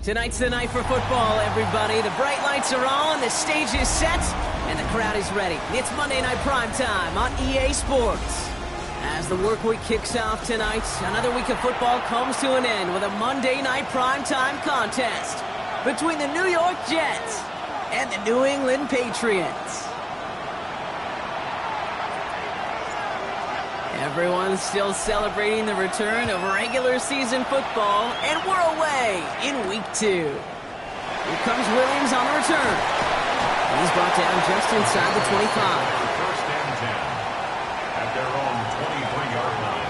Tonight's the night for football, everybody. The bright lights are on, the stage is set, and the crowd is ready. It's Monday Night Primetime on EA Sports. As the work week kicks off tonight, another week of football comes to an end with a Monday Night Primetime contest between the New York Jets and the New England Patriots. Everyone's still celebrating the return of regular season football, and we're away in week 2. Here comes Williams on the return. He's brought down just inside the 25. First and 10 at their own 23-yard line.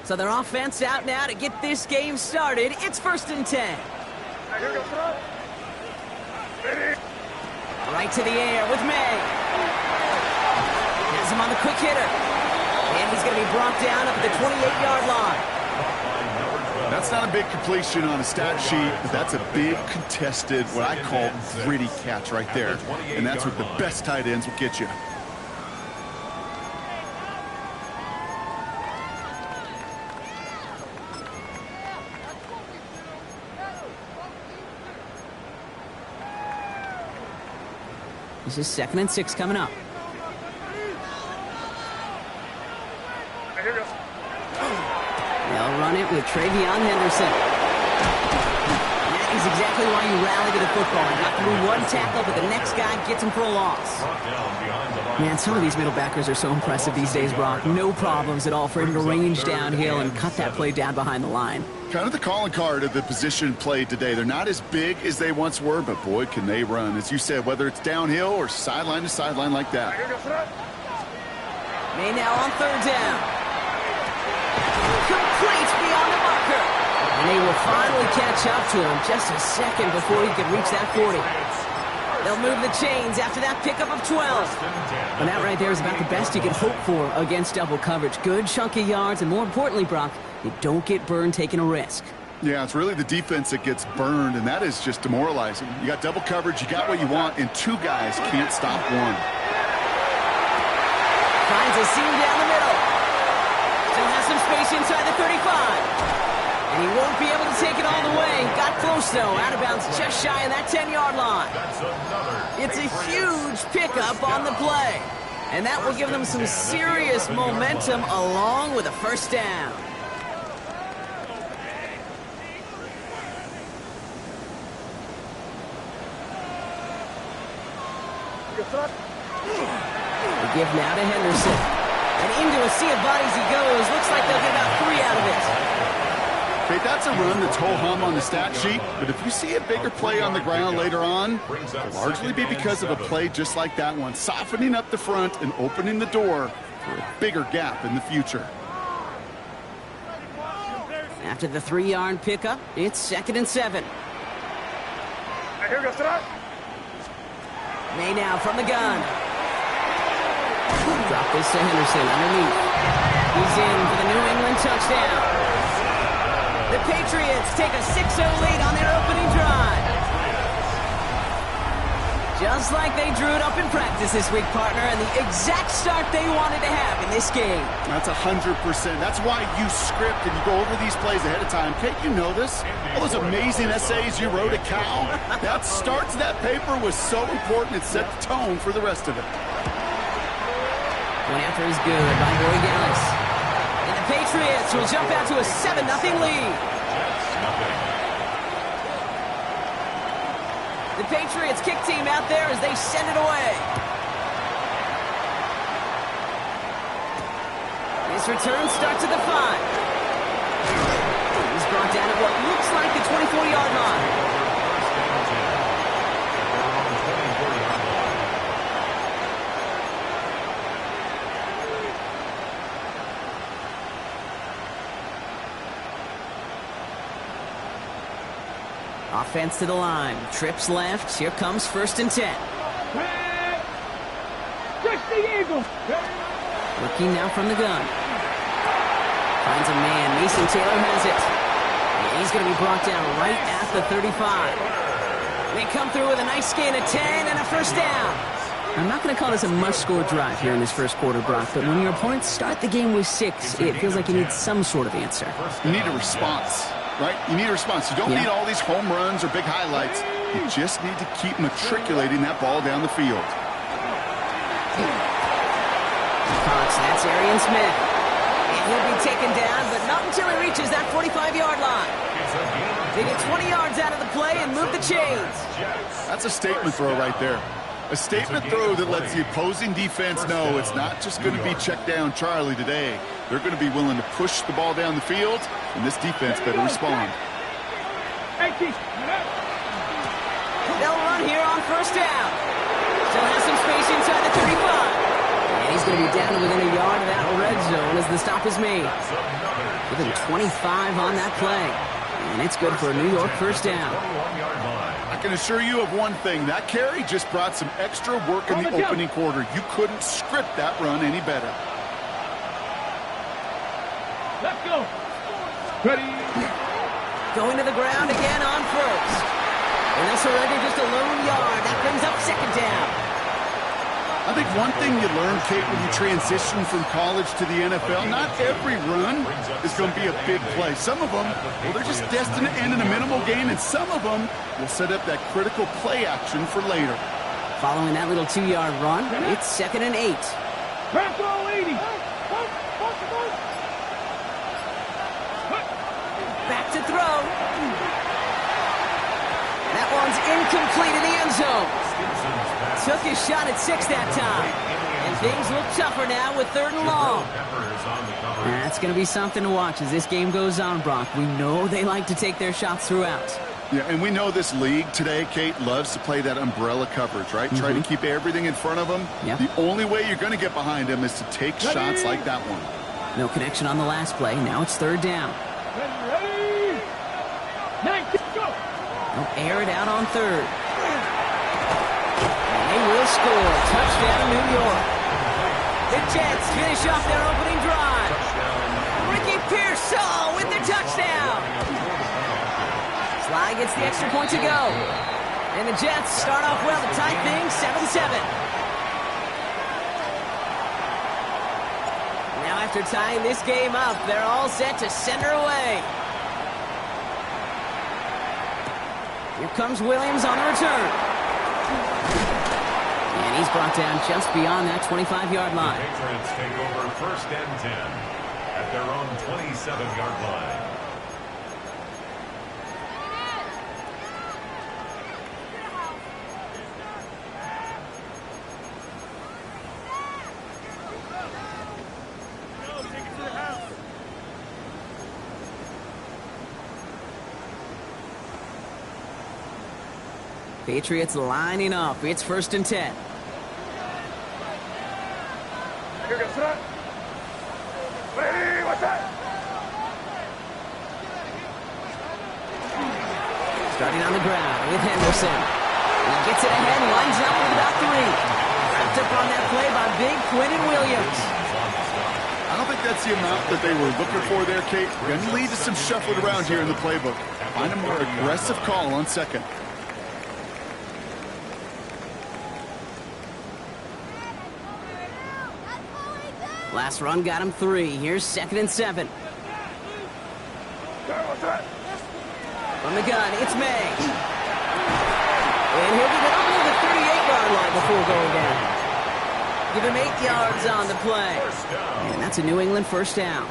So their offense out now to get this game started. It's 1st and 10. Right to the air with May. Has him on the quick hitter. And he's going to be brought down up at the 28-yard line. That's not a big completion on a stat sheet, but that's a big contested, what I call gritty catch right there. And that's what the best tight ends will get you. This is 2nd and 6 coming up. They'll run it with Travion Henderson. That is exactly why you rally to the football. You got through one tackle, but the next guy gets him for a loss. Man, some of these middle backers are so impressive these days, Brock. No problems at all for him to range downhill and cut that play down behind the line. Kind of the calling card of the position played today. They're not as big as they once were, but boy, can they run. As you said, whether it's downhill or sideline to sideline like that. May now on 3rd down. Complete beyond the marker. And they will finally catch up to him just a second before he could reach that 40. They'll move the chains after that pickup of 12. And that right there is about the best you can hope for against double coverage. Good chunky yards, and more importantly, Brock, you don't get burned taking a risk. Yeah, it's really the defense that gets burned, and that is just demoralizing. You got double coverage, you got what you want, and 2 guys can't stop one. Finds a seam down the middle. Still has some space inside the 35. And he won't be able to take it all the way. Got close, though. Out of bounds just shy of that 10-yard line. It's a huge pickup on the play. And that will give them some serious momentum along with a 1st down. The give now to Henderson. And into a sea of bodies he goes. Looks like they'll get about 3 out of it. Okay, that's a run that's ho-hum on the stat sheet, but if you see a bigger play on the ground later on, it'll largely be because of a play just like that one, softening up the front and opening the door for a bigger gap in the future. After the 3-yard pickup, it's 2nd and 7. May now from the gun. Drop this to Henderson underneath. He's in for the New England touchdown. The Patriots take a 6-0 lead on their opening drive. Just like they drew it up in practice this week, partner, and the exact start they wanted to have in this game. That's 100%. That's why you script and you go over these plays ahead of time. Kate, you know this. All those amazing essays you wrote at Cal, that start to that paper was so important. It set the tone for the rest of it. Going after is good by Roy Gallis. And the Patriots will jump out to a 7-0 lead. The Patriots kick team out there as they send it away. This return starts at the 5. He's brought down at what looks like the 24-yard line. Offense to the line. Trips left. Here comes 1st and 10. Looking now from the gun. Finds a man. Mason Taylor has it. And he's going to be brought down right at the 35. They come through with a nice gain of 10 and a 1st down. I'm not going to call this a must-score drive here in this first quarter, Brock, but when your opponents start the game with 6, it feels like you need some sort of answer. You need a response. Right? You need a response. You don't need all these home runs or big highlights. You just need to keep matriculating that ball down the field. Fox, that's Arian Smith. And he'll be taken down, but not until he reaches that 45-yard line. They get 20 yards out of the play and move the chains. That's a statement throw right there. A statement throw that lets the opposing defense know it's not just going to be check down Charlie today. They're going to be willing to push the ball down the field, and this defense better respond. They'll run here on 1st down. Still has some space inside the 35. And he's going to be down to within a yard of that red zone as the stop is made. Within 25 on that play. And it's good for a New York 1st down. I can assure you of one thing. That carry just brought some extra work in the opening quarter. You couldn't script that run any better. Let's go. Ready. Going to the ground again on 1st. And they'll surrender just a lone yard. That brings up 2nd down. I think one thing you learn, Kate, when you transition from college to the NFL, not every run is going to be a big play. Some of them, well, they're just destined to end in a minimal gain, and some of them will set up that critical play action for later. Following that little 2-yard run, it's 2nd and 8. Back to throw. That one's incomplete in the end zone. Took his shot at 6 that time. And things look tougher now with 3rd and long. That's going to be something to watch as this game goes on, Brock. We know they like to take their shots throughout. Yeah, and we know this league today, Kate, loves to play that umbrella coverage, right? Try to keep everything in front of them. Yep. The only way you're going to get behind them is to take shots like that one. No connection on the last play. Now it's 3rd down. They'll air it out on 3rd. And they will score. Touchdown, New York. The Jets finish off their opening drive. Ricky Pearsall with the touchdown. Sly gets the extra point to go. And the Jets start off well to tie things 7-7. Now after tying this game up, they're all set to send her away. Here comes Williams on the return. And he's brought down just beyond that 25-yard line. The Patriots take over 1st and 10 at their own 27-yard line. Patriots lining up. It's 1st and 10. Starting on the ground with Henderson. He gets it ahead and lines up with about 3. Wrapped up on that play by big Quentin Williams. I don't think that's the amount that they were looking for there, Kate. Going to lead to some shuffling around here in the playbook. Find a more aggressive call on 2nd. Last run got him 3. Here's 2nd and 7. From the gun, it's May. And he'll get it up to the 38-yard line before going down. Give him 8 yards on the play. And that's a New England first down.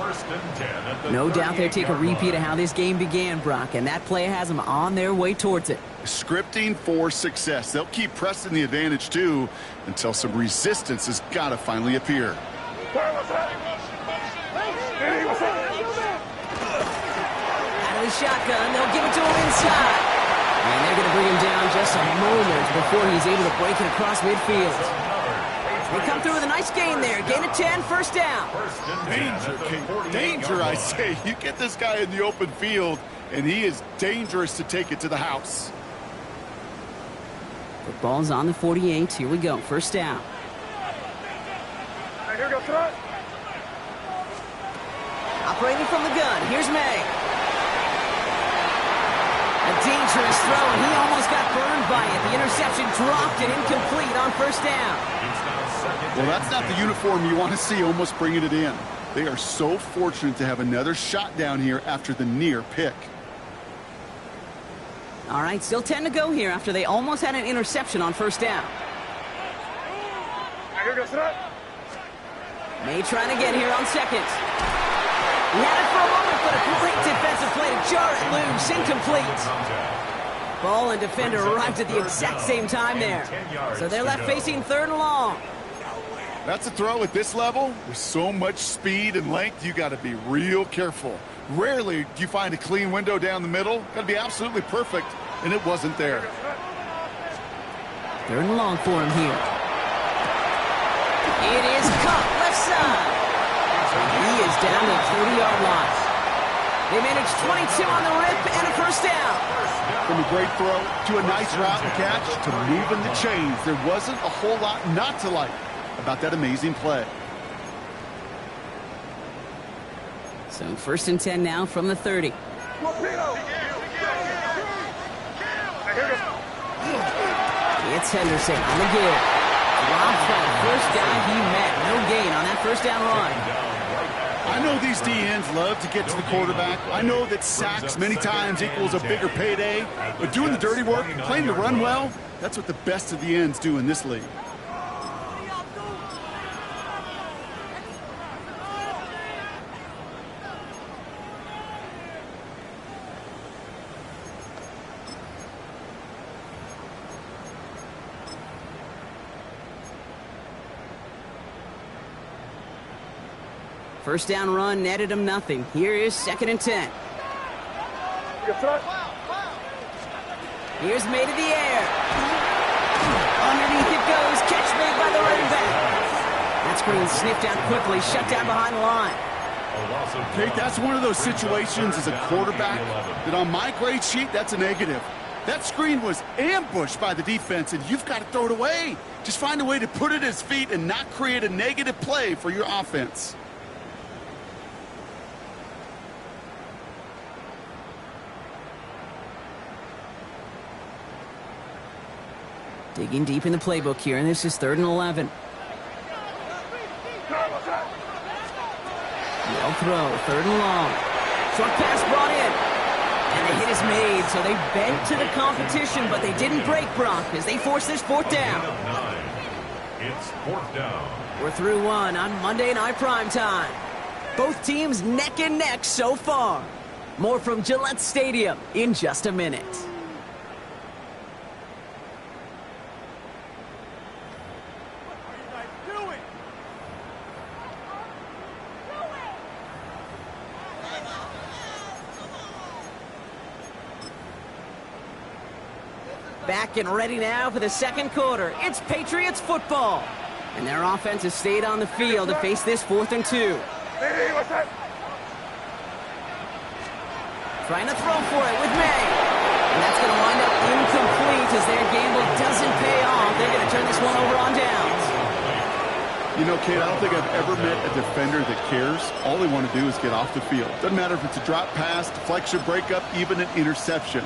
No doubt they'll take a repeat of how this game began, Brock, and that play has them on their way towards it. Scripting for success. They'll keep pressing the advantage, too, until some resistance has got to finally appear. Out of the shotgun, they'll give it to him inside. And they're going to bring him down just a moment before he's able to break it across midfield. They come through with a nice gain there. Gain of 10, first down. Danger, Kate. Danger, I say. You get this guy in the open field, and he is dangerous to take it to the house. The ball's on the 48. Here we go. First down. Operating from the gun. Here's May. A dangerous throw, and he almost got burned by it. The interception dropped and incomplete on first down. Well, that's not the uniform you want to see almost bringing it in. They are so fortunate to have another shot down here after the near pick. All right, still 10 to go here after they almost had an interception on first down. May trying to get here on second. He had it for a moment, but a great defensive play to jar it loose, incomplete. Ball and defender arrived at the exact same time there. So they're left facing 3rd and long. That's a throw at this level. With so much speed and length, you got to be real careful. Rarely do you find a clean window down the middle. Got to be absolutely perfect, and it wasn't there. 3rd and long for him here. It is caught left side. He is down to the 30-yard line. They managed 22 on the rip and a first down. From a great throw to a nice route and catch to moving the chains, there wasn't a whole lot not to like about that amazing play. So 1st and 10 now from the 30. It's Henderson on the give. Drops that first down he met. No gain on that first down run. I know these DNs love to get to the quarterback. I know that sacks many times equals a bigger payday. But doing the dirty work, playing to run well, that's what the best of the ends do in this league. First down run netted him nothing. Here is 2nd and 10. Here's May to the air. Underneath it goes. Catch made by the running back. That screen sniffed out quickly. Shut down behind the line. Kate, that's one of those situations as a quarterback that on my grade sheet, that's a negative. That screen was ambushed by the defense, and you've got to throw it away. Just find a way to put it at his feet and not create a negative play for your offense. Digging deep in the playbook here, and this is 3rd and 11. Well throw, 3rd and long. Short pass brought in. And the hit is made, so they bent to the competition, but they didn't break, Brock, as they force this 4th down. It's 4th down. We're through one on Monday Night Primetime. Both teams neck and neck so far. More from Gillette Stadium in just a minute. Back and ready now for the 2nd quarter. It's Patriots football. And their offense has stayed on the field to face this 4th and 2. Trying to throw for it with May. And that's going to wind up incomplete as their gamble doesn't pay off. They're going to turn this one over on downs. You know, Kate, I don't think I've ever met a defender that cares. All they want to do is get off the field. Doesn't matter if it's a drop pass, deflection, breakup, even an interception.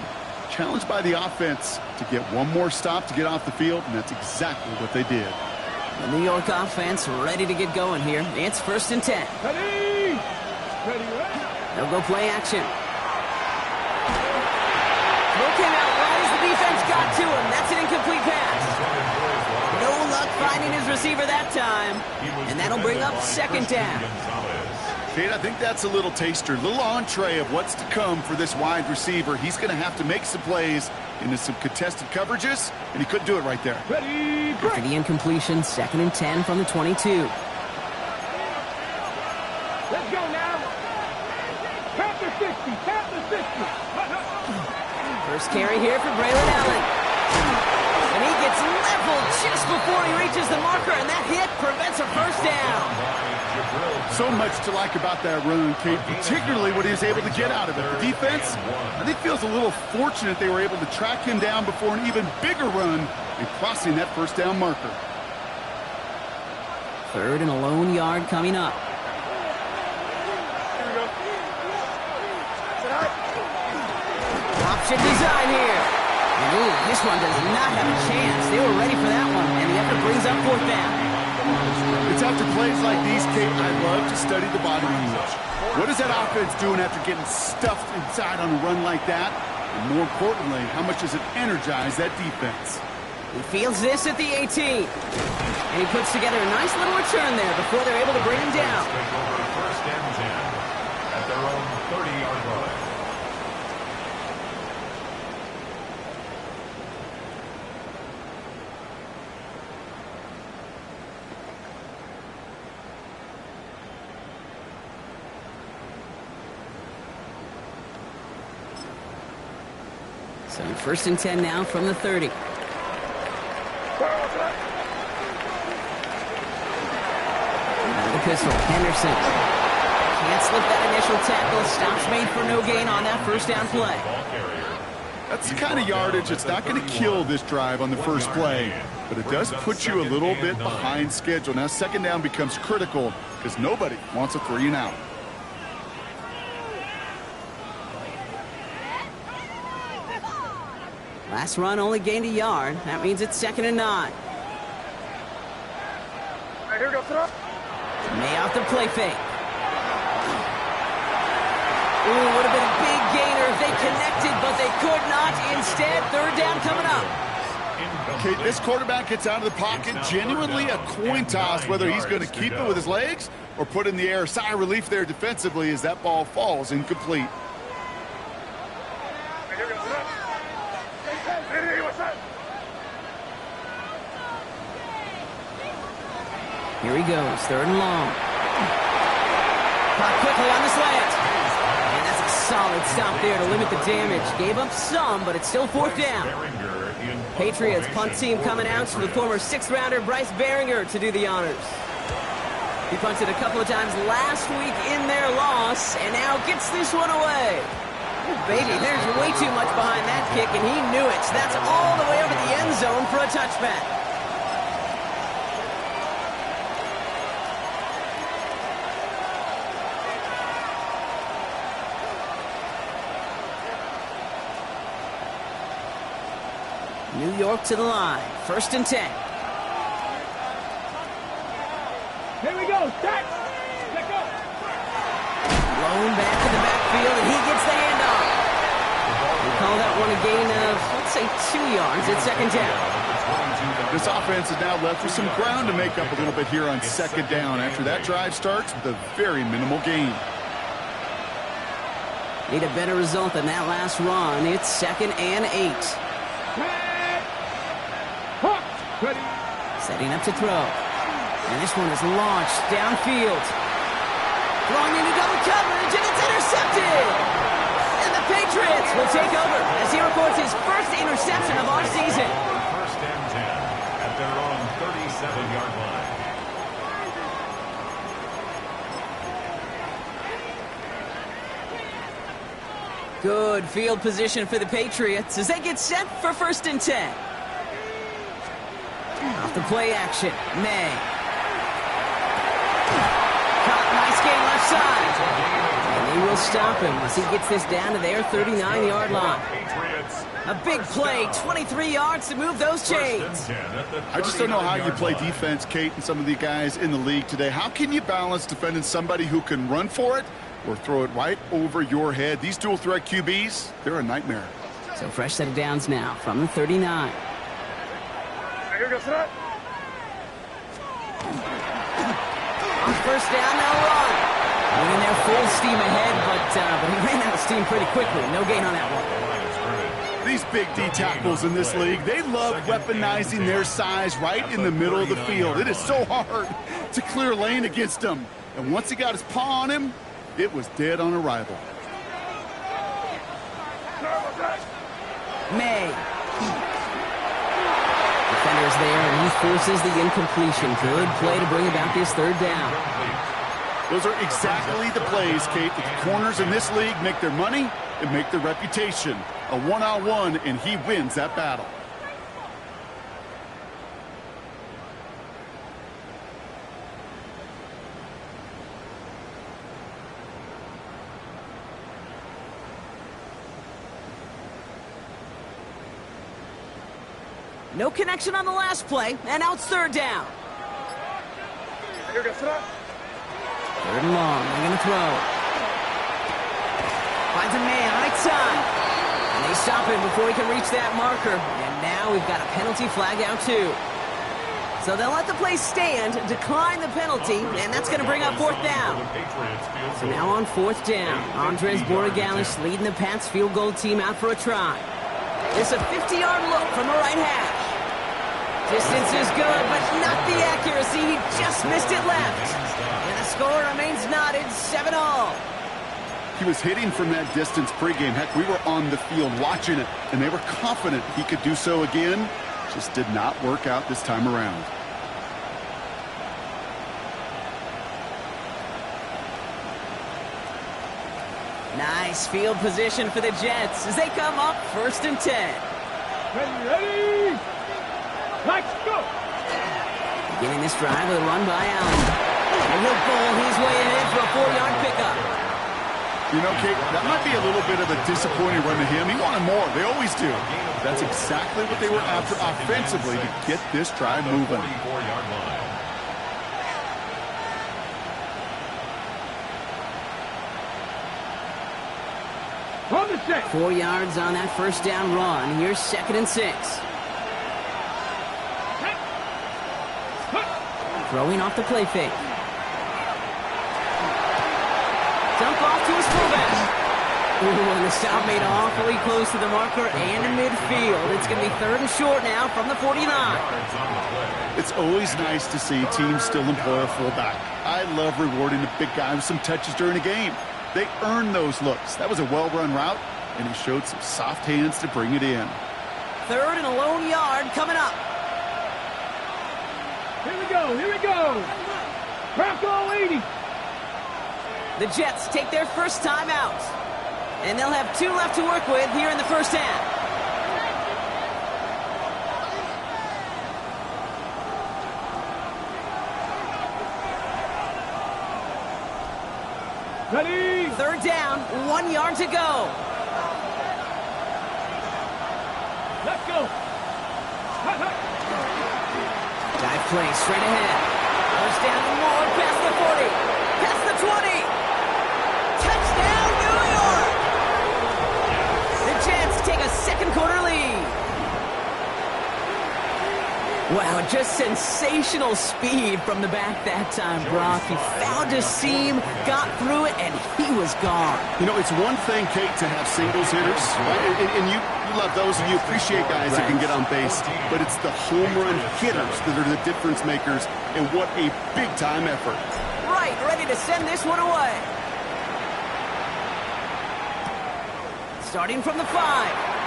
Challenged by the offense to get one more stop to get off the field, and that's exactly what they did. The New York offense ready to get going here. It's 1st and 10. Ready! Ready, ready! They'll go play action. Throw came out right as the defense got to him. That's an incomplete pass. No luck finding his receiver that time. And that'll bring up 2nd down. Kate, I think that's a little taster, a little entree of what's to come for this wide receiver. He's going to have to make some plays into some contested coverages, and he couldn't do it right there. Ready, After the incompletion, 2nd and 10 from the 22. let's go now. Count the 60, count the 60. First carry here for Braylon Allen. And he gets leveled just before he reaches the marker, and that hit prevents a 1st down. So much to like about that run, Kate, particularly what he was able to get out of it. The defense, I think, feels a little fortunate they were able to track him down before an even bigger run and crossing that 1st down marker. 3rd and a lone yard coming up. Option design here. And ooh, this one does not have a chance. They were ready for that one, and the effort brings up 4th down. It's after plays like these, Kate, I love to study the body language. What is that offense doing after getting stuffed inside on a run like that? And more importantly, how much does it energize that defense? He fields this at the 18. And he puts together a nice little return there before they're able to bring him down. 1st and 10 at their own 30-yard line. So 1st and 10 now from the 30. Another pistol, Henderson. Can't slip that initial tackle. Stops made for no gain on that 1st down play. That's the kind of yardage that's not going to kill this drive on the first play, but it does put you a little bit behind schedule. Now 2nd down becomes critical because nobody wants a 3 and out. Last run only gained a yard. That means it's 2nd and 9. May off the play fake. Ooh, would have been a big gainer if they connected, but they could not. Instead, 3rd down coming up. Okay, this quarterback gets out of the pocket, genuinely a coin toss whether he's going to keep it with his legs or put in the air. Sigh of relief there defensively as that ball falls incomplete. Here he goes, 3rd and long. Caught quickly on the slant. And that's a solid stop there to limit the damage. Gave up some, but it's still 4th down. Patriots punt team coming out to the former 6th-rounder Bryce Behringer to do the honors. He punted a couple of times last week in their loss, and now gets this one away. Ooh, baby, there's way too much behind that kick, and he knew it. That's all the way over the end zone for a touchback. New York to the line. 1st and 10. Here we go, stack. Let go. Blown back to the backfield, and he gets the handoff. We call that one a gain of, let's say, 2 yards at 2nd down. This offense is now left with some ground to make up a little bit here on 2nd down after that drive starts with a very minimal gain. Need a better result than that last run. It's 2nd and 8. Ready. Setting up to throw. And this one is launched downfield. Throwing into double coverage, and it's intercepted! And the Patriots will take over as he records his first interception of our season. 1st and 10 at their own 37-yard line. Good field position for the Patriots as they get set for 1st and 10. Off the play action, May. Caught, nice game left side. And they will they'll stop him as he gets this down to their 39-yard line. Patriots. A big play, 23 yards to move those chains. I just don't know how you play defense, Kate, and some of the guys in the league today. How can you balance defending somebody who can run for it or throw it right over your head? These dual threat QBs, they're a nightmare. So fresh set of downs now from the 39. On first down, they'll run. Winning their full steam ahead, but he ran out of steam pretty quickly. No gain on that one. These big D tackles in this league, they love weaponizing their size right in the middle of the field. It is so hard to clear lane against them. And once he got his paw on him, it was dead on arrival. May. Defender's there, and he forces the incompletion. Good play to bring about this third down. Those are exactly the plays, Kate, that the corners in this league make their money and make their reputation. A one-on-one, and he wins that battle. No connection on the last play, and now it's third down. Third and long, they're going to throw. Finds a man, right side. And they stop him before he can reach that marker. And now we've got a penalty flag out too. So they'll let the play stand, decline the penalty, and that's going to bring up fourth down. So now on fourth down, Andres Borregalis leading the Pats field goal team out for a try. It's a 50-yard look from the right hash. Distance is good, but not the accuracy. He just missed it left. And the score remains knotted, 7-all. He was hitting from that distance pregame. Heck, we were on the field watching it, and they were confident he could do so again. Just did not work out this time around. Nice field position for the Jets as they come up 1st and 10. Ready? Let's go! Beginning this drive with a run by Allen. And he'll pull his way ahead for a 4-yard pickup. You know, Kate, that might be a little bit of a disappointing run to him. He wanted more. They always do. That's exactly what they were after offensively to get this drive moving. 44-yard line. 4 yards on that first down run. Here's 2nd and 6. Throwing off the play fake. Dump off to his fullback. Ooh, and the stop made awfully close to the marker and in midfield. It's going to be 3rd and short now from the 49. It's always nice to see teams still employ a fullback. I love rewarding the big guy with some touches during a game. They earn those looks. That was a well-run route, and he showed some soft hands to bring it in. 3rd and a lone yard coming up. Here we go, here we go. Bronco 80. The Jets take their first time out. And they'll have 2 left to work with here in the first half. Ready? 3rd down, 1 yard to go. Let's go. Hut, hut. Dive play straight ahead. First down and more past the 40. Past the 20. Touchdown, New York! The Jets take a second quarter lead. Wow, just sensational speed from the back that time, Brock. He found a seam, got through it, and he was gone. You know, it's one thing, Kate, to have singles hitters, right? And you love those, and you appreciate guys that can get on base. But it's the home run hitters that are the difference makers, and what a big-time effort. Right, ready to send this one away. Starting from the 5.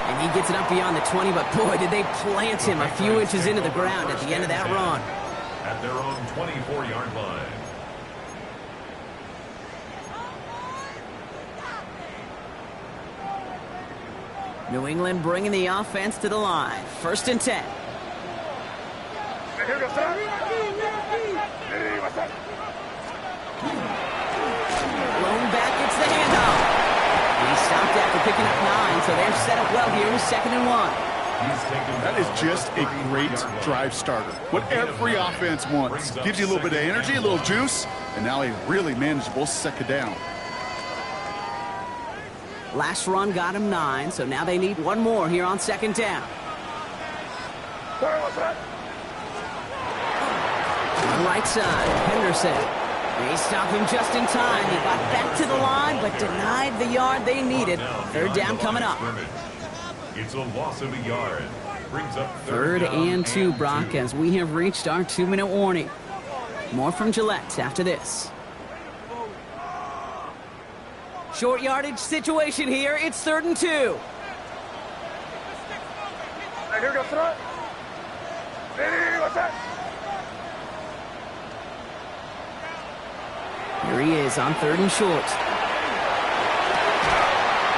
And he gets it up beyond the 20, but boy, did they plant him a few inches into the ground at the end of that run. At their own 24-yard line. New England bringing the offense to the line. 1st and 10. Lone picking up 9, so they're set up well here with 2nd and 1. That is just a great drive starter. What every offense wants. Gives you a little bit of energy, a little juice, and now a really manageable 2nd down. Last run got him 9, so now they need one more here on 2nd down. Sorry, what's that? On the right side, Henderson. They stop him just in time. He got back to the line, but denied the yard they needed. 3rd down coming up. It's a loss of a yard. Brings up 3rd and 2, Brock, as we have reached our 2-minute warning. More from Gillette after this. Short yardage situation here. It's 3rd and 2. Hey, here we go, front. Hey, what's that? Here he is on 3rd and short.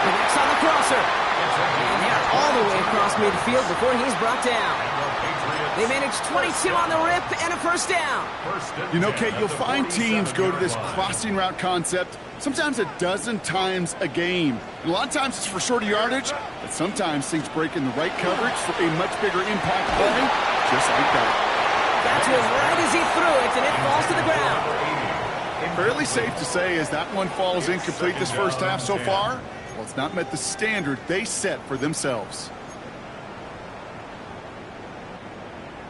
The next on the crosser. And they're all the way across midfield before he's brought down. They managed 22 on the rip and a 1st down. You know, Kate, you'll find teams go to this crossing route concept sometimes a dozen times a game. And a lot of times it's for shorter yardage, but sometimes things break in the right coverage for a much bigger impact play, just like that. That was right as he threw it, and it falls to the ground. Fairly safe to say as that one falls incomplete this first half so far, well, it's not met the standard they set for themselves.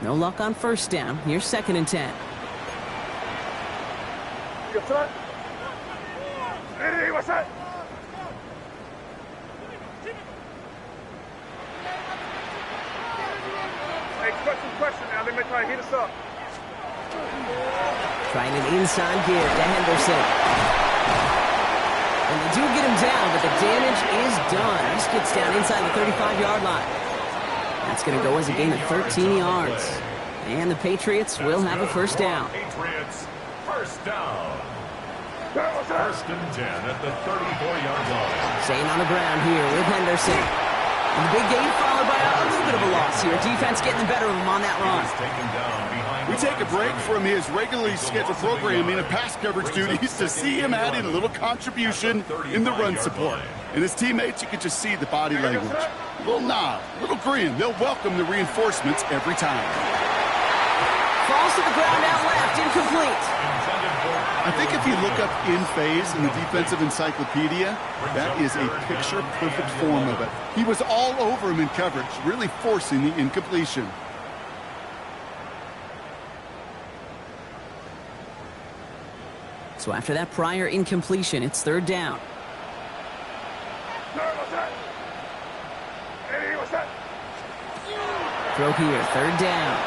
No luck on 1st down. Here's 2nd and 10. You front. Hey, what's that? Hey, question now. They may try to heat us up. Trying an inside give to Henderson. And they do get him down, but the damage is done. He gets down inside the 35-yard line. That's going to go as a gain of 13 yards. And the Patriots will have a 1st down. Patriots, 1st down. What's that? 1st and 10 at the 34-yard line. Staying on the ground here with Henderson. And the big gain followed by a little bit of a loss here. Defense getting the better of him on that run. We take a break from his regularly scheduled programming and pass coverage duties to see him add in a little contribution in the run support. And his teammates, you can just see the body language. A little nod, a little grin. They'll welcome the reinforcements every time. Falls to the ground out left, incomplete. I think if you look up in phase in the defensive encyclopedia, that is a picture-perfect form of it. He was all over him in coverage, really forcing the incompletion. So after that prior incompletion, it's 3rd down. What's that? Hey, what's that? Throw here, 3rd down.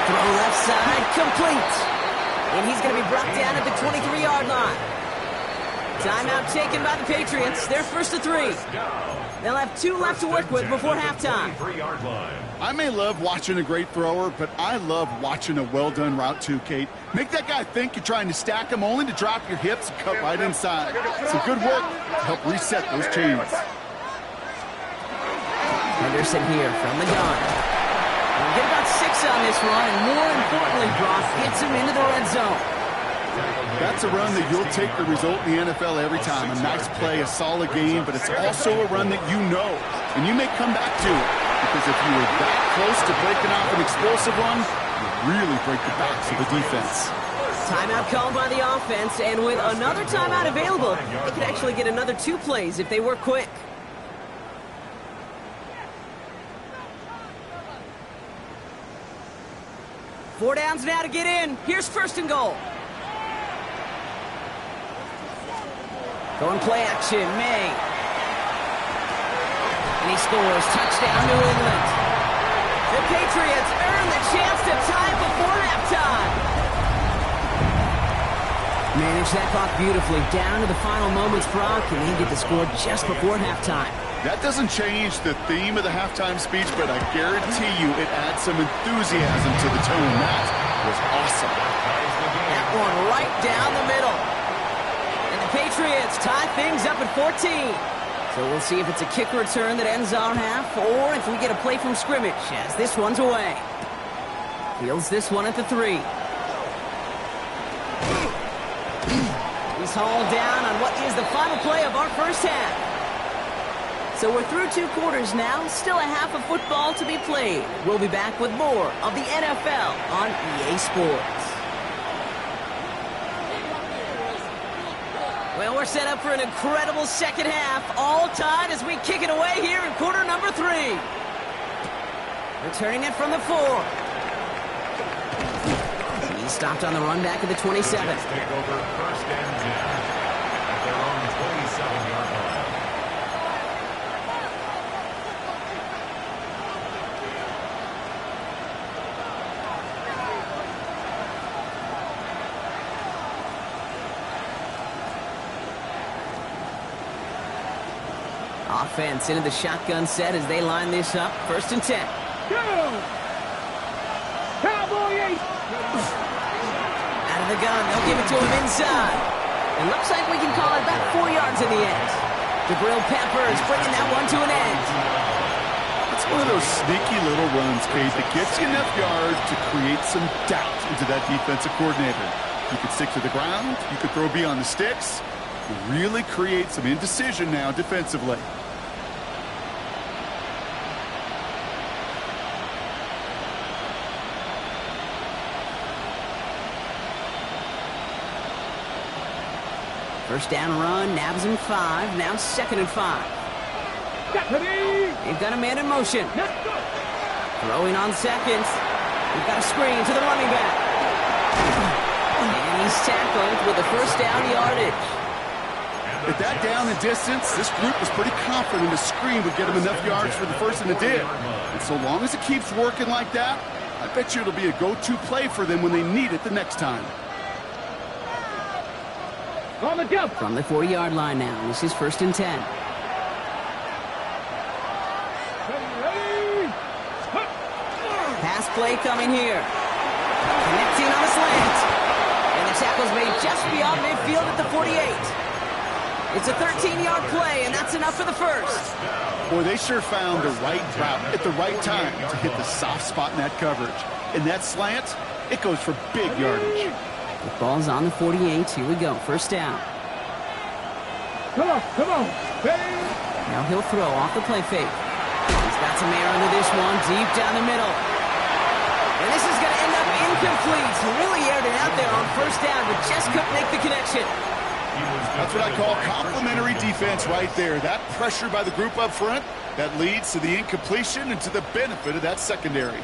Throw left side, complete. And he's going to be brought down at the 23-yard line. Timeout taken by the Patriots. They're 1st and 3. They'll have 2 left to work with before halftime. I may love watching a great thrower, but I love watching a well-done route too, Kate. Make that guy think you're trying to stack him only to drop your hips and cut right inside. Some good work to help reset those chains. Henderson here from the gun. We'll get about 6 on this run, and more importantly, Brock gets him into the red zone. That's a run that you'll take the result in the NFL every time. A nice play, a solid game, but it's also a run that you know, and you may come back to it, because if you were that close to breaking off an explosive run, you really break the backs of the defense. Timeout called by the offense, and with another timeout available, they could actually get another 2 plays if they work quick. Four downs now to get in. Here's 1st and goal. Going play action, May. And he scores. Touchdown, New England. The Patriots earn the chance to tie before halftime. Manage that clock beautifully down to the final moments, Brock, and they get the score just before halftime. That doesn't change the theme of the halftime speech, but I guarantee you it adds some enthusiasm to the tone. That was awesome. That one right down the middle. And the Patriots tie things up at 14. So we'll see if it's a kick return that ends our half, or if we get a play from scrimmage as this one's away. Fields this one at the 3. He's hauled down on what is the final play of our first half. So we're through 2 quarters now, still a half of football to be played. We'll be back with more of the NFL on EA Sports. Well, we're set up for an incredible second half, all tied as we kick it away here in quarter number 3. Returning it from the 4. He stopped on the run back at the 27. Take over first and 10 at their own 27-yard line. Offense into the shotgun set as they line this up. First and 10. Go! Cowboy 8! Out of the gun, they'll give it to him inside. It looks like we can call it about 4 yards in the end. Jabril Peppers bringing that one to an end. It's one of those sneaky little runs, Kate, that gets you enough yards to create some doubt into that defensive coordinator. You could stick to the ground. You could throw beyond the sticks. You really create some indecision now defensively. First down run, nabs him 5. Now second and 5. They've got a man in motion. Throwing on second. We've got a screen to the running back. And he's tackled with the first down yardage. At that down and distance, this group was pretty confident the screen would get him enough yards for the first, and it did. And so long as it keeps working like that, I bet you it'll be a go-to play for them when they need it the next time. On the jump! From the 40-yard line now, this is first and 10. Pass play coming here. Connecting on a slant. And the tackle's made just beyond midfield at the 48. It's a 13-yard play, and that's enough for the first. Boy, they sure found the right route at the right time to hit the soft spot in that coverage. And that slant, it goes for big yardage. The ball's on the 48. Here we go. First down. Come on, come on. Now he'll throw off the play fake. He's got some air under this one, deep down the middle. And this is going to end up incomplete. He really aired it out there on first down, but just couldn't make the connection. That's what I call complimentary defense right there. That pressure by the group up front, that leads to the incompletion and to the benefit of that secondary.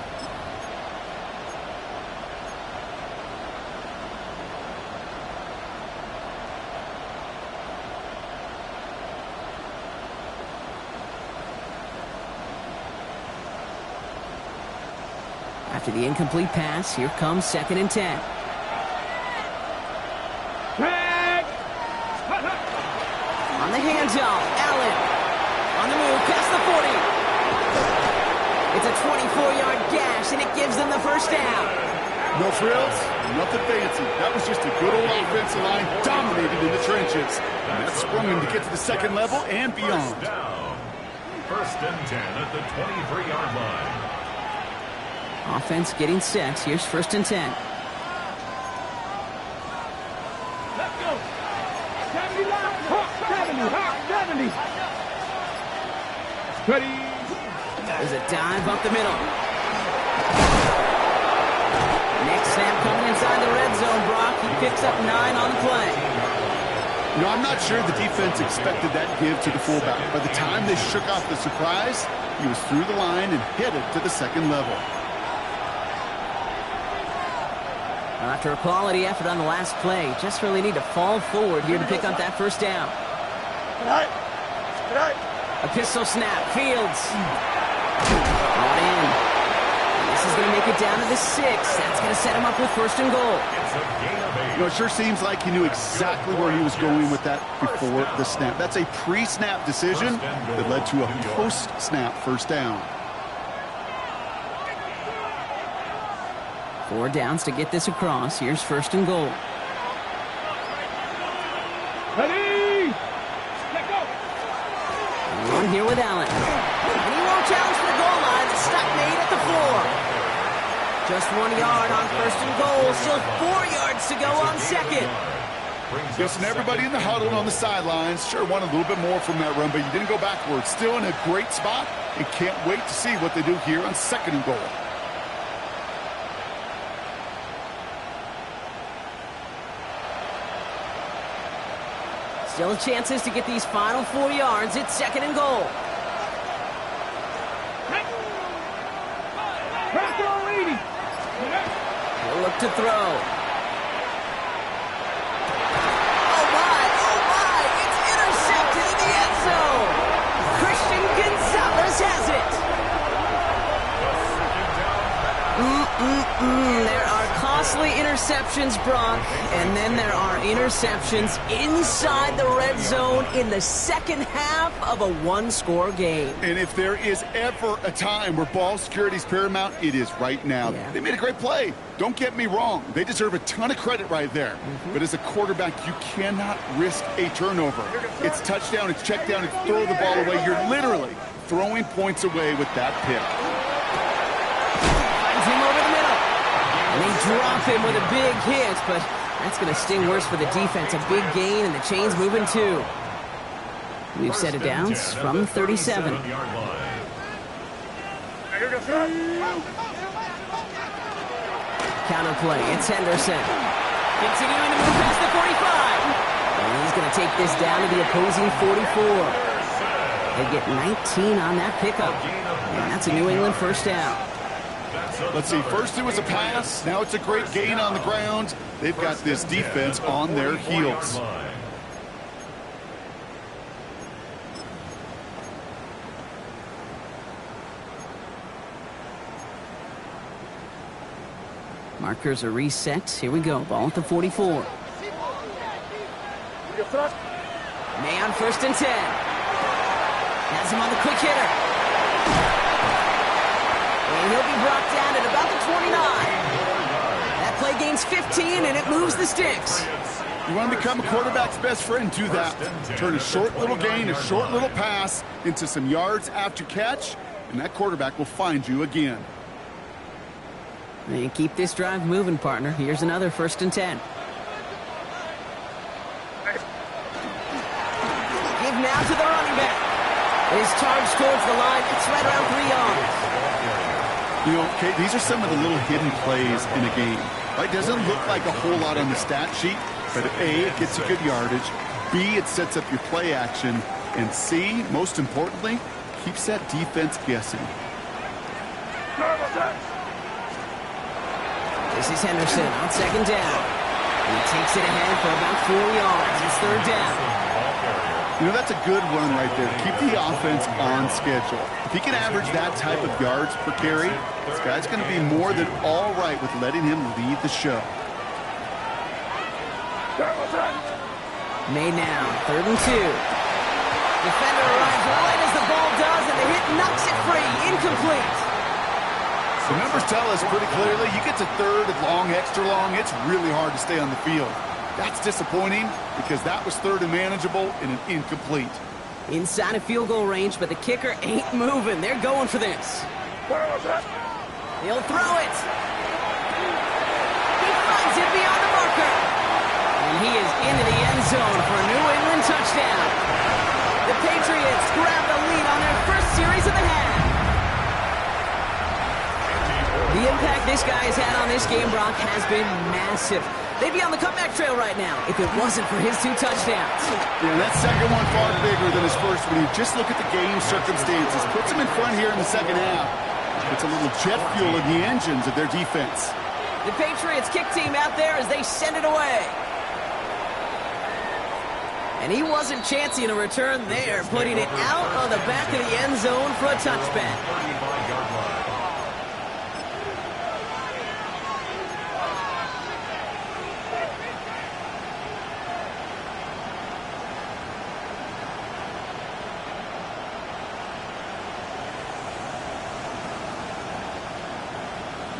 After the incomplete pass, here comes second and 10. On the handoff, Allen. On the move, past the 40. It's a 24-yard gash, and it gives them the first down. No frills, nothing fancy. That was just a good old offensive line dominated in the trenches. And that sprung him to get to the second level and beyond. First and 10 at the 23-yard line. Offense getting set. Here's first and 10. Let's go. 70 line. 70. Ready. There's a dive up the middle. Next snap coming inside the red zone, Brock. He picks up 9 on the play. You know, I'm not sure the defense expected that give to the fullback. By the time they shook off the surprise, he was through the line and headed to the second level. After a quality effort on the last play, just really need to fall forward here to pick up that first down. A pistol snap, Fields. Brought in. This is going to make it down to the 6. That's going to set him up with first and goal. You know, it sure seems like he knew exactly where he was going with that before the snap. That's a pre-snap decision that led to a post-snap first down. 4 downs to get this across. Here's first and goal. Ready. Let go. One here with Allen. And he won't challenge for the goal line. The stop made at the 4. Just 1 yard on first and goal. Still 4 yards to go on second. Yes, and everybody in the huddle on the sidelines sure wanted a little bit more from that run, but you didn't go backwards. Still in a great spot, and can't wait to see what they do here on 2nd and goal. Still chances to get these final 4 yards. It's 2nd and goal. He'll look to throw. Oh my, it's intercepted in the end zone. Christian Gonzalez has it. There are costly interceptions, Brock, and then there are interceptions inside the red zone in the second half of a one-score game. And if there is ever a time where ball security is paramount, it is right now. Yeah. They made a great play. Don't get me wrong. They deserve a ton of credit right there. But as a quarterback, you cannot risk a turnover. It's touchdown, it's check down, it's throw the ball away. You're literally throwing points away with that pick. Finds him over the middle. And they drop him with a big hit, but that's going to sting worse for the defense. A big gain, and the chain's moving too. We've set it down from 37. Counter play. It's Henderson. Continuing to move past the 45. And he's going to take this down to the opposing 44. They get 19 on that pickup. And that's a New England first down. Let's see, first it was a pass, now it's a great gain on the ground. They've got this defense on their heels. Markers are reset. Here we go. Ball at the 44. May on 1st and 10. Has him on the quick hitter. And he'll be brought down at about the 29. That play gains 15, and it moves the sticks. You want to become a quarterback's best friend, do that. Turn a short little gain, a short little pass into some yards after catch, and that quarterback will find you again. And keep this drive moving, partner. Here's another 1st and 10. Give now to the running back. His charge towards the line. It's right around 3 yards. You know, Kate, these are some of the little hidden plays in a game. Right? Doesn't look like a whole lot on the stat sheet, but A, it gets you good yardage. B, it sets up your play action. And C, most importantly, keeps that defense guessing. This is Henderson on 2nd down. He takes it ahead for about 4 yards. It's 3rd down. You know, that's a good run right there. Keep the offense on schedule. If he can average that type of yards per carry, this guy's going to be more than all right with letting him lead the show. Made now, 3rd and 2. Defender arrives right as the ball does, and the hit knocks it free. Incomplete. The numbers tell us pretty clearly, you get to 3rd and long, extra long, it's really hard to stay on the field. That's disappointing because that was 3rd and manageable and an incomplete. Inside of field goal range, but the kicker ain't moving. They're going for this. He'll throw it. He finds it beyond the marker. And he is into the end zone for a New England touchdown. The Patriots grab the lead on their first series of the half. The impact this guy has had on this game, Brock, has been massive. They'd be on the comeback trail right now if it wasn't for his 2 touchdowns. Yeah, that second one far bigger than his first when you just look at the game circumstances. Puts him in front here in the second half. It's a little jet fuel in the engines of their defense. The Patriots kick team out there as they send it away. And he wasn't chancing a return there, putting it out on the back of the end zone for a touchback.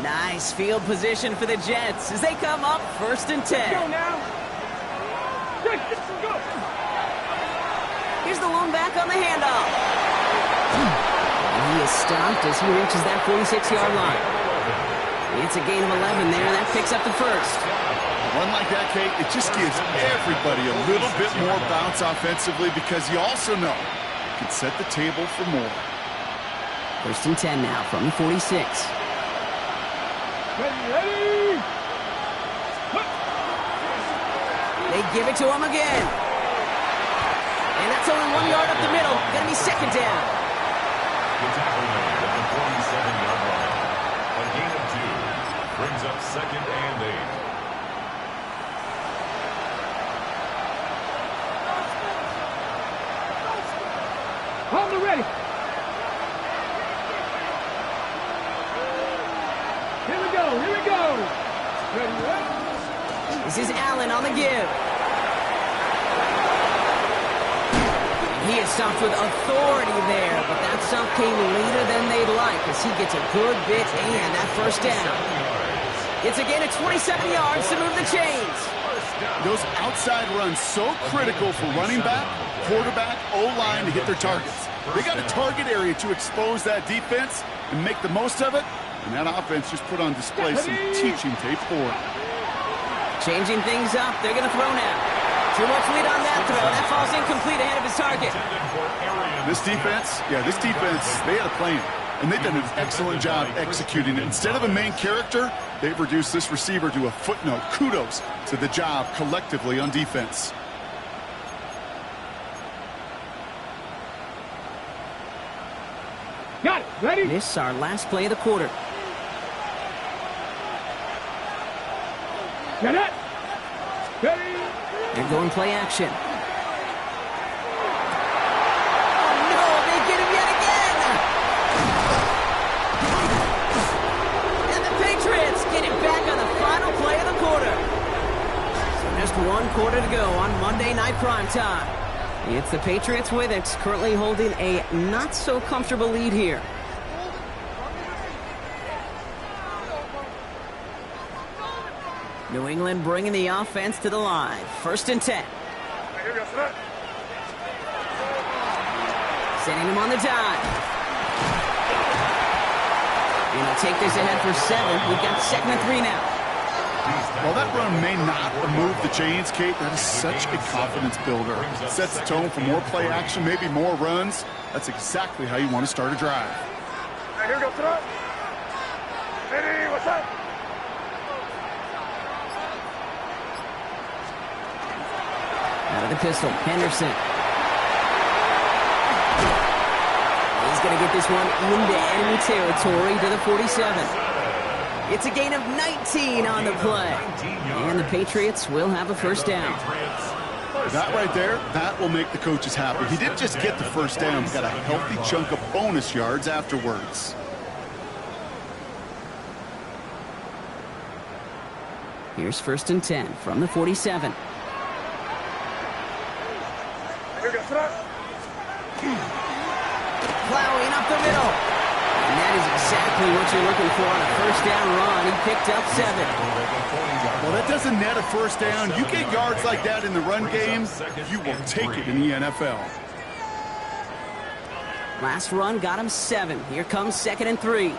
Nice field position for the Jets as they come up 1st and 10. Go now. Go. Here's the lone back on the handoff. And he is stopped as he reaches that 46-yard line. It's a gain of 11 there. That picks up the first. Run like that, Kate, it just gives everybody a little bit more bounce offensively because you also know you can set the table for more. 1st and 10 now from the 46. Ready! They give it to him again. And that's only 1 yard up the middle. Gonna be 2nd down. The tackle made at the 47-yard line. A gain of 2 brings up 2nd and 8. On the ready. Here we go. Here we go. Ready? This is Allen on the give. He is stopped with authority there, but that stop came later than they'd like as he gets a good bit and that 1st down. It's a gain of 27 yards to move the chains. Those outside runs so critical for running back, quarterback, O-line to hit their targets. They got a target area to expose that defense and make the most of it, and that offense just put on display some teaching tape for it. Changing things up, they're going to throw now. Too much lead on that throw. That falls incomplete ahead of his target. This defense, they had a plan, and they've done an excellent job executing it. Instead of a main character, they've reduced this receiver to a footnote. Kudos to the job collectively on defense. Got it. Ready? This is our last play of the quarter. Get it. Ready? They're going play action. Oh, no, they get him yet again. And the Patriots get it back on the final play of the quarter. So just 1 quarter to go on Monday Night Primetime. It's the Patriots with it, currently holding a not-so-comfortable lead here. New England bringing the offense to the line. 1st and 10. Sending him on the dime. And he'll take this ahead for 7. We've got 2nd and 3 now. While that run may not remove the chains, Kate, that is such a confidence builder. It sets the tone for more play action, maybe more runs. That's exactly how you want to start a drive. Here we go. Ready? What's up? Out of the pistol, Henderson. He's going to get this one into enemy territory to the 47. It's a gain of 19 on the play. And the Patriots will have a 1st down. That right there, that will make the coaches happy. He didn't just get the 1st down, he got a healthy chunk of bonus yards afterwards. Here's 1st and 10 from the 47. Plowing up the middle. And that is exactly what you're looking for on a 1st down run. He picked up 7. Well, that doesn't net a 1st down. You get yards like that in the run game, you will take it in the NFL. Last run got him 7. Here comes 2nd and 3.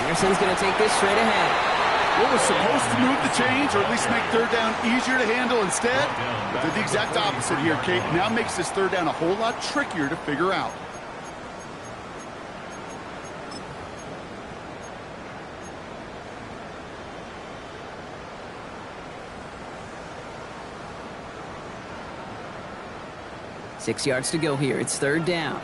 Anderson's going to take this straight ahead. What was supposed to move the chains, or at least make 3rd down easier to handle instead, but they're the exact opposite here, Kate. Now makes this 3rd down a whole lot trickier to figure out. Six yards to go here. It's 3rd down.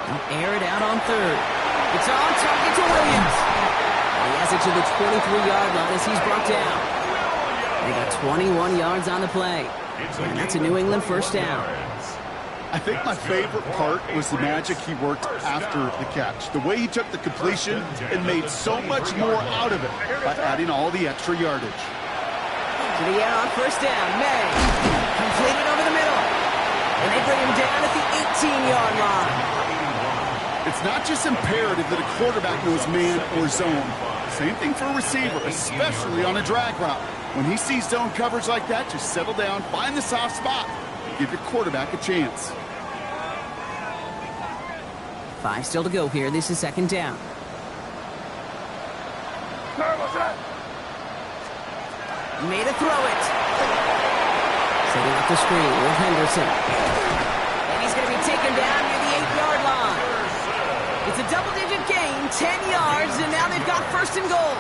They'll air it out on 3rd. It's on target to Williams. And he has it to the 23-yard line as he's brought down. They got 21 yards on the play. And that's a New England 1st down. I think my favorite part was the magic he worked after the catch. The way he took the completion and made so much more out of it by adding all the extra yardage. To the air on 1st down. May completed over the middle. And they bring him down at the 18-yard line. It's not just imperative that a quarterback knows man or zone. Same thing for a receiver, especially on a drag route. When he sees zone coverage like that, just settle down, find the soft spot, and give your quarterback a chance. 5 still to go here. This is second down. Made a throw it. Setting up the screen with Henderson. And he's going to be taken down near the 8-yard line. It's a double-digit gain, 10 yards, and now they've got first and goal.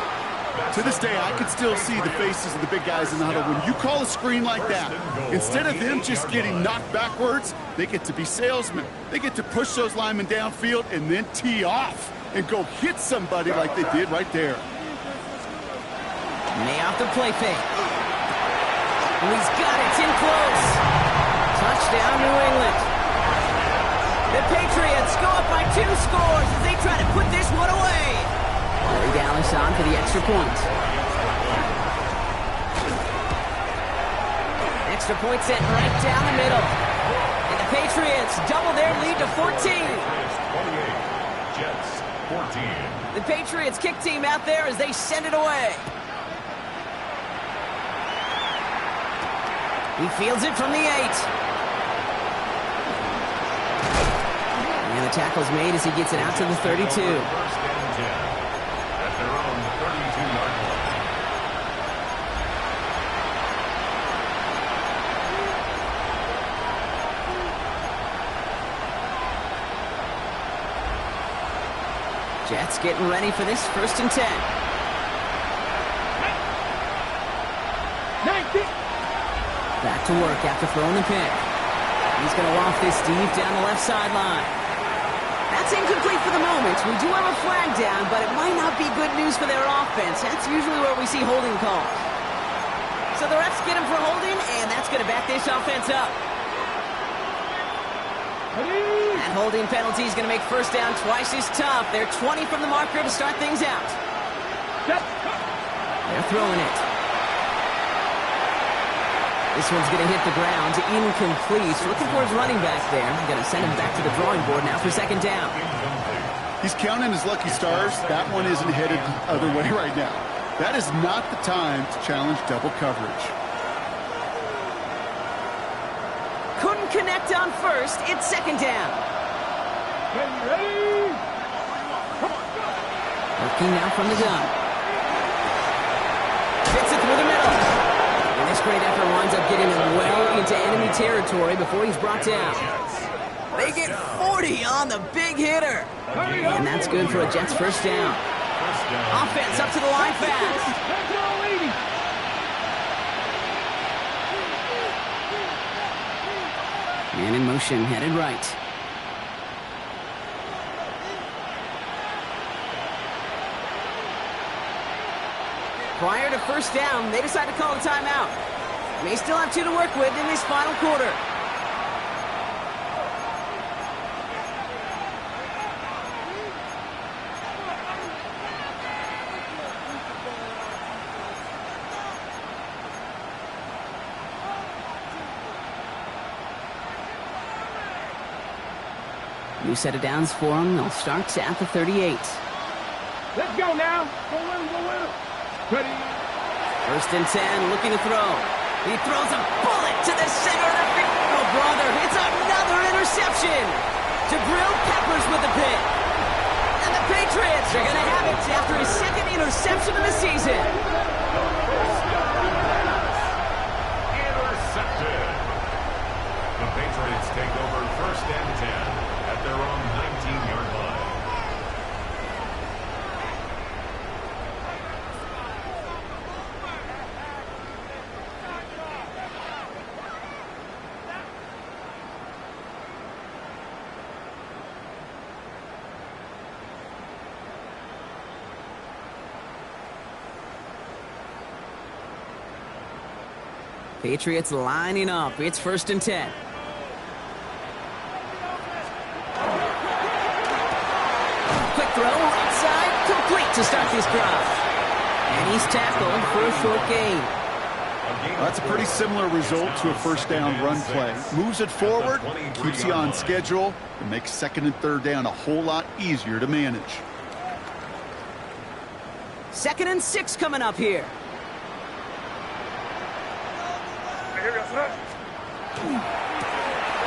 To this day, I can still see the faces of the big guys in the huddle. When you call a screen like that, instead of them just getting knocked backwards, they get to be salesmen. They get to push those linemen downfield and then tee off and go hit somebody like they did right there. May off the play fake. He's got it. It's in close. Touchdown, New England. The Patriots go up by 2 scores as they try to put this one away. Corey Dallas on for the extra point. Extra point sent right down the middle. And the Patriots double their lead to 14. 28, Jets 14. The Patriots kick team out there as they send it away. He fields it from the 8. And the tackle's made as he gets it out to the 32. First and 10 at their own 32-yard line. Jets getting ready for this first and 10. 19. Back to work after throwing the pick. He's going to waft this deep down the left sideline. That's incomplete for the moment. We do have a flag down, but it might not be good news for their offense. That's usually where we see holding calls. So the refs get him for holding, and that's going to back this offense up. That holding penalty is going to make first down twice as tough. They're 20 from the marker to start things out. They're throwing it. This one's going to hit the ground. Incomplete. Looking for his running back there. Going to send him back to the drawing board now for second down. He's counting his lucky stars. That one isn't headed the other way right now. That is not the time to challenge double coverage. Couldn't connect on first. It's second down. Ready? Working now from the gun. Fits it through the middle. And this great effort winds up getting him well into enemy territory before he's brought down. They get 40 on the big hitter. And that's good for a Jets first down. Offense up to the line fast. Man in motion, headed right. Prior to first down, they decide to call a timeout. May still have 2 to work with in this final quarter. New set of downs for them. They'll start at the 38. Let's go now. Go in. Ready? First and 10, looking to throw. He throws a bullet to the center of the field. Oh, brother, it's another interception. Jabril Peppers with the pick. And the Patriots are going to have it after his second interception of the season. Intercepted. The Patriots take over first and 10 at their own 19-yard line. Patriots lining up. It's first and 10. Quick throw, right side, complete to start this drive. And he's tackled for a short gain. That's a pretty similar result to a first down run play. Moves it forward, keeps you on schedule, and makes second and third down a whole lot easier to manage. Second and 6 coming up here.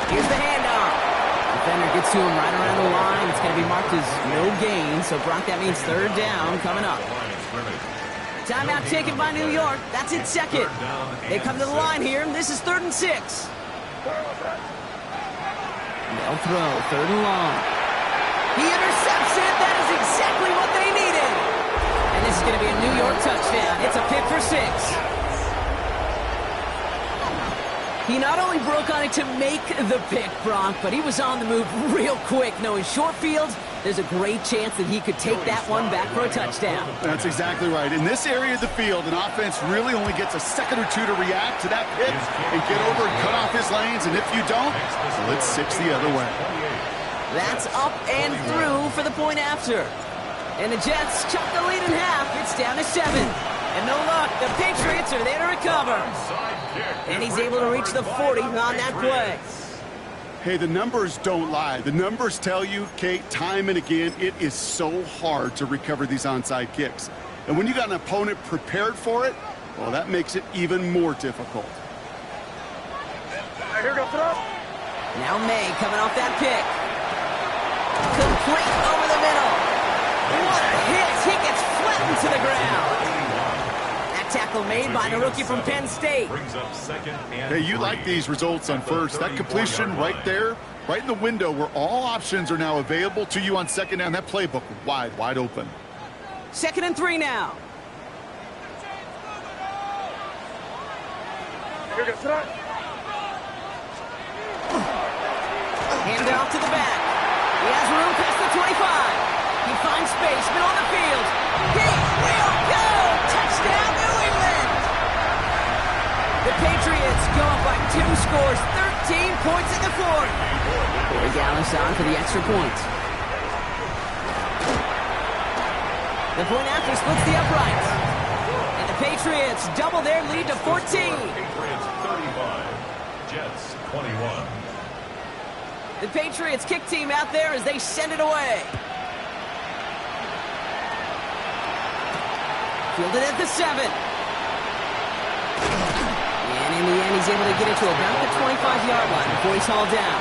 Here's the handoff. Defender Gets to him right around the line. It's going to be marked as no gain. So, Brock, that means third down coming up. Timeout taken by New York. That's its second. They come to the line here. This is 3rd and 6. They'll throw. 3rd and long. He intercepts it. That is exactly what they needed. And this is going to be a New York touchdown. It's a pick for 6. He not only broke on it to make the pick, Brock, but he was on the move real quick. Knowing short fields, there's a great chance that he could take that one back for a touchdown. That's exactly right. In this area of the field, an offense really only gets a second or two to react to that pick and get over and cut off his lanes. And if you don't, well, it's 6 the other way. That's up and through for the point after. And the Jets chop the lead in half. It's down to 7. And no luck, the Patriots are there to recover. And he's able to reach the 40 on that play. Hey, the numbers don't lie. The numbers tell you, Kate, time and again, it is so hard to recover these onside kicks. And when you got an opponent prepared for it, well, that makes it even more difficult. Now May coming off that pick. Complete over the middle. What a hit. He gets flattened to the ground. Tackle made by the rookie from Penn State. Hey, you like these results on first. That completion right there, right in the window where all options are now available to you on second down. That playbook wide open. 2nd and 3 now. Hand off to the back. He has room past the 25. He finds space, middle of the field. He will go! Touchdown, New England! The Patriots go up by 2 scores, 13 points in the 4th. Corey Gallis on for the extra point. The point after splits the uprights. And the Patriots double their lead to 14. Patriots 35, Jets 21. The Patriots kick team out there as they send it away. Fielded at the 7. And in the end, he's able to get it to about the 25-yard line before he's hauled down.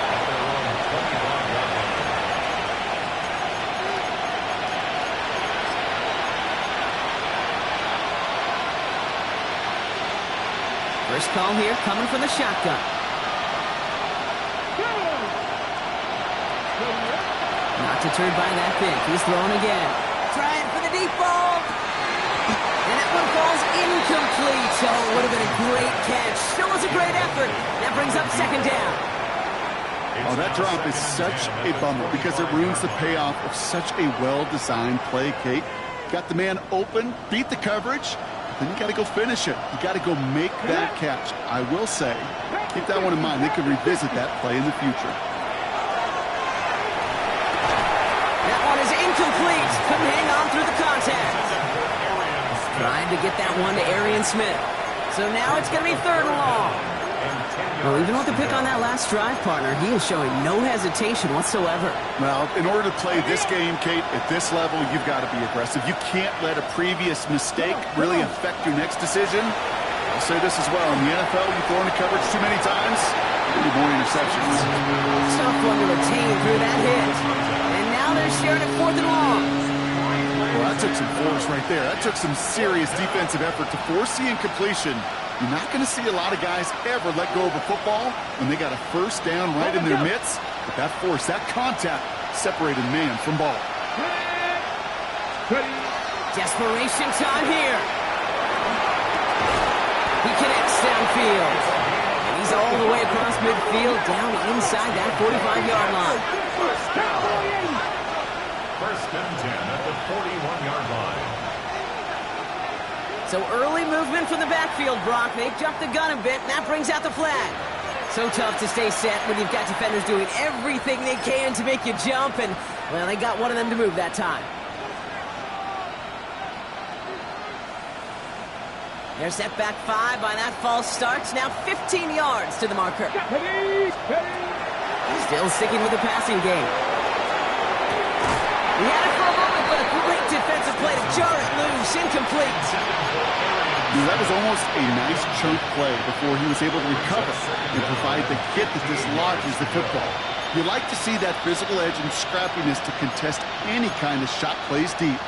First call here coming from the shotgun. Not deterred by that pick. He's throwing again. Trying for the deep ball. And that one falls incomplete. So it would have been a great catch. Still was a great effort. That brings up 2nd down. Oh, that drop is such a bummer because it ruins the payoff of such a well-designed play, Kate. Got the man open, beat the coverage, then you got to go finish it. You got to go make that catch. I will say, keep that one in mind. They could revisit that play in the future. That one is incomplete. Couldn't hang on through the contact. Trying to get that one to Arian Smith. So now it's going to be 3rd and long. Well, even with the pick on that last drive, partner, he is showing no hesitation whatsoever. Well, in order to play this game, Kate, at this level, you've got to be aggressive. You can't let a previous mistake really affect your next decision. I'll say this as well. In the NFL, you throw into coverage too many times, you need more interceptions. Tough one to retain through that hit. And now they're sharing it 4th and long. Well, that took some force right there. That took some serious defensive effort to force the incompletion. You're not going to see a lot of guys ever let go of a football when they got a first down right in their midst. But that force, that contact, separated man from ball. Desperation time here. He connects downfield. And he's all the way across midfield, down inside that 45-yard line. First and 10 at the 41-yard line. So early movement from the backfield, Brock. They've jumped the gun a bit, and that brings out the flag. So tough to stay set when you've got defenders doing everything they can to make you jump, and, well, they got one of them to move that time. They're set back 5 by that false start. Now 15 yards to the marker. Still sticking with the passing game. He had it for a moment, but a great defensive play to jar it loose. Incomplete. That was almost a nice chunk play before he was able to recover and provide the hit that dislodges the football. You like to see that physical edge and scrappiness to contest any kind of shot plays deep.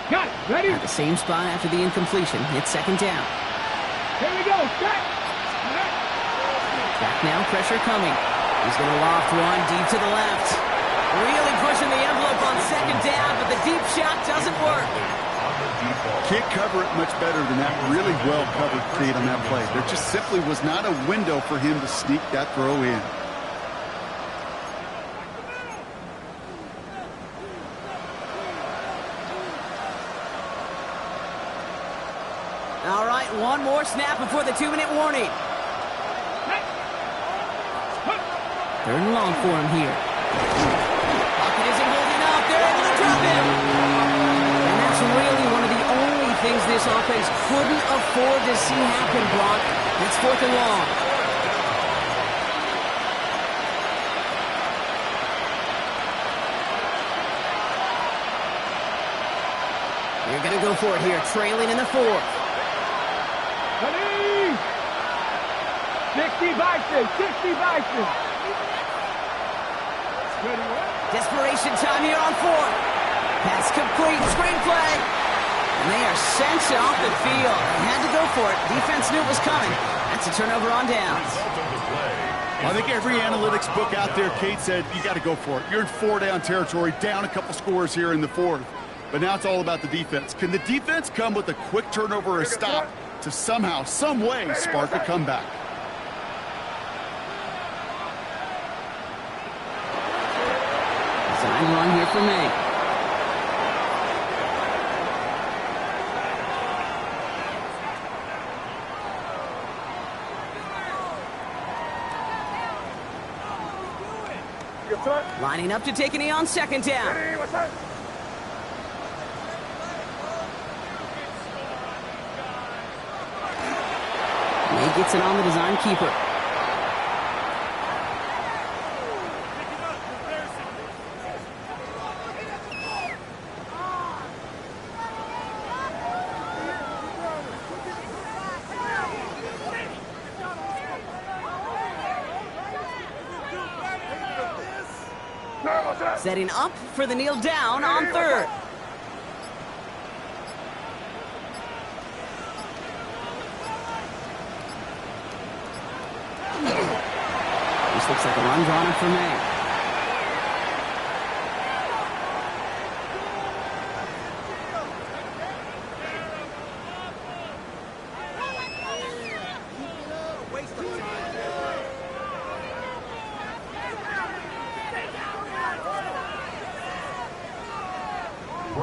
Got it. Ready? At the same spot after the incompletion. It's second down. Here we go. Set. Back now, pressure coming. He's going to loft one deep to the left. Really pushing the envelope on second down, but the deep shot doesn't work. Can't cover it much better than that really well-covered feed on that play. There just simply was not a window for him to sneak that throw in. All right, one more snap before the 2-minute warning. Third and long for him here. Pocket isn't holding up. They're able to drop him. And that's really one of the only things this offense couldn't afford to see happen, Brock. It's fourth and long. You're going to go for it here, trailing in the fourth. Ready? 60 Bison. 60 Bison. Desperation time here on fourth. Pass complete. Screenplay. And they are sent off the field. They had to go for it. Defense knew it was coming. That's a turnover on downs. I think every analytics book out there, Kate, said you got to go for it. You're in 4-down territory, down a couple scores here in the fourth. But now it's all about the defense. Can the defense come with a quick turnover or a stop to somehow, some way, spark a comeback? Design run here for May. Lining up to take a knee on second down. May gets it on the design keeper. Setting up for the kneel down on third. This looks like a run drawn up for May.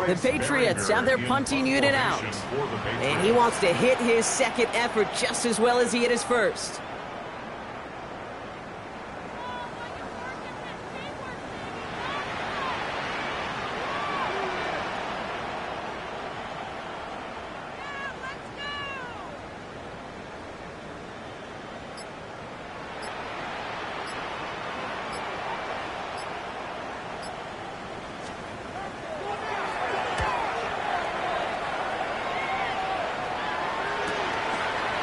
The Patriots have their punting unit out. And he wants to hit his second effort just as well as he hit his first.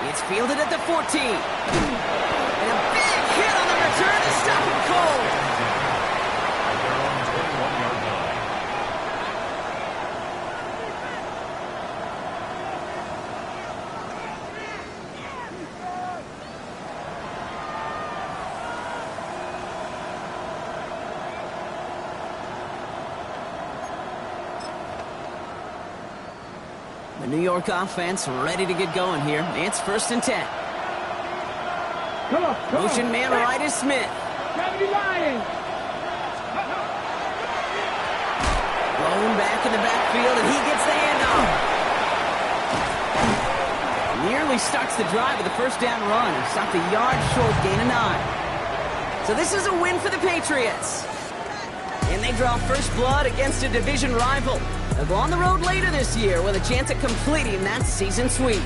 It's fielded at the 14. And a big hit on the return to stop him cold. They're on the 21-yard line. The New York offense ready to get going here. It's first and 10. Come on. Motion man right is Smith. 70 Lions. Blown back in the backfield, and he gets the handoff. Nearly starts the drive with a first down run. And stopped a yard short, gain of 9. So this is a win for the Patriots. And they draw first blood against a division rival. They'll go on the road later this year with a chance at completing that season sweep.